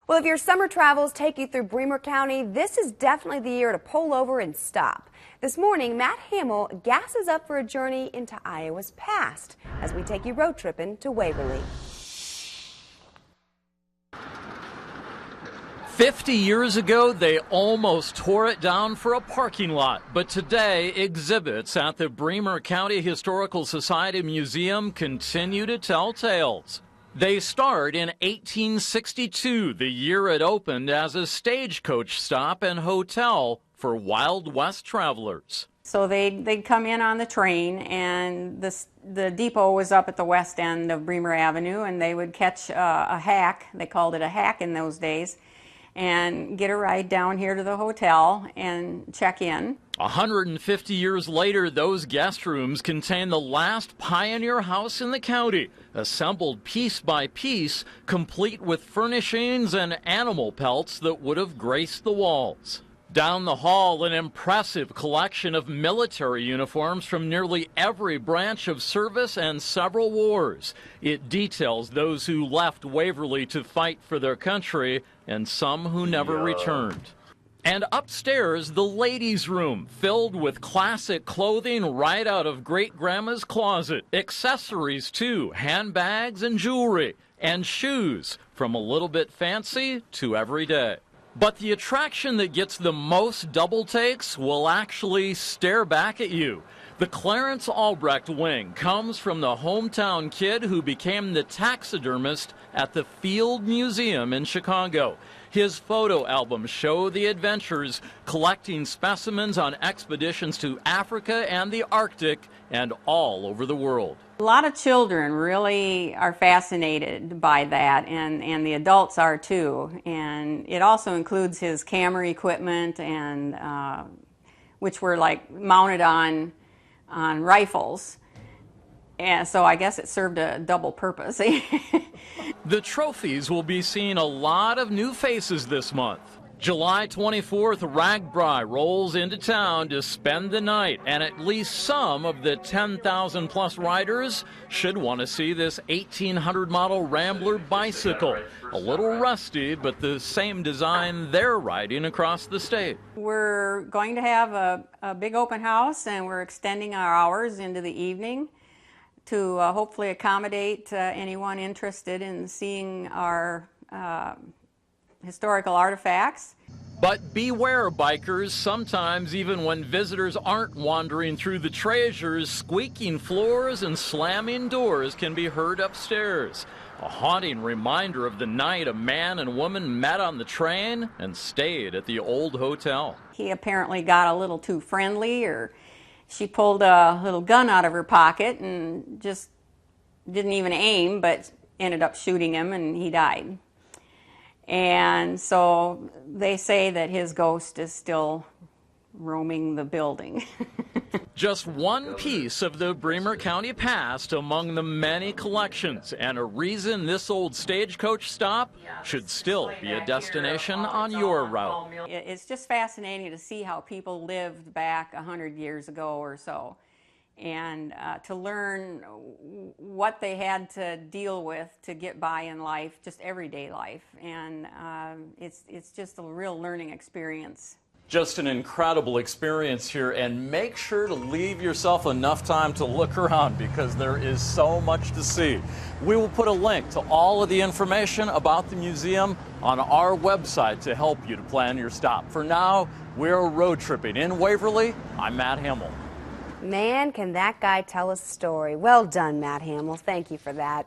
Well, if your summer travels take you through Bremer County, this is definitely the year to pull over and stop. This morning, Matt Hamill gasses up for a journey into Iowa's past as we take you road tripping to Waverly. 50 years ago, they almost tore it down for a parking lot. But today, exhibits at the Bremer County Historical Society Museum continue to tell tales. They start in 1862, the year it opened as a stagecoach stop and hotel for Wild West travelers. So they'd come in on the train, and the depot was up at the west end of Bremer Avenue, and they would catch a hack, they called it a hack in those days, and get a ride down here to the hotel and check in. 150 years later, those guest rooms contain the last pioneer house in the county, assembled piece by piece, complete with furnishings and animal pelts that would have graced the walls. Down the hall, an impressive collection of military uniforms from nearly every branch of service and several wars. It details those who left Waverly to fight for their country and some who never returned. And upstairs, the ladies' room, filled with classic clothing right out of great-grandma's closet. Accessories, too, handbags and jewelry, and shoes, from a little bit fancy to everyday. But the attraction that gets the most double takes will actually stare back at you. The Clarence Albrecht wing comes from the hometown kid who became the taxidermist at the Field Museum in Chicago. His photo albums show the adventures collecting specimens on expeditions to Africa and the Arctic and all over the world. A lot of children really are fascinated by that, and the adults are too. And it also includes his camera equipment, and which were like mounted on rifles. And so I guess it served a double purpose. The trophies will be seeing a lot of new faces this month. July 24th, RAGBRAI rolls into town to spend the night, and at least some of the 10,000 plus riders should want to see this 1800 model Rambler bicycle. A little rusty, but the same design they're riding across the state. We're going to have a big open house, and we're extending our hours into the evening to hopefully accommodate anyone interested in seeing our historical artifacts. But beware, bikers, sometimes even when visitors aren't wandering through the treasures, squeaking floors and slamming doors can be heard upstairs. A haunting reminder of the night a man and woman met on the train and stayed at the old hotel. He apparently got a little too friendly, or she pulled a little gun out of her pocket and just didn't even aim, but ended up shooting him, and he died. And so they say that his ghost is still roaming the building. Just one piece of the Bremer County past among the many collections, and a reason this old stagecoach stop should still be a destination on your route. It's just fascinating to see how people lived back 100 years ago or so, and to learn what they had to deal with to get by in life, just everyday life. And it's just a real learning experience. Just an incredible experience here, and make sure to leave yourself enough time to look around because there is so much to see. We will put a link to all of the information about the museum on our website to help you to plan your stop. For now, we're road tripping in Waverly. I'm Matt Hamill. Man, can that guy tell a story. Well done, Matt Hamill. Thank you for that.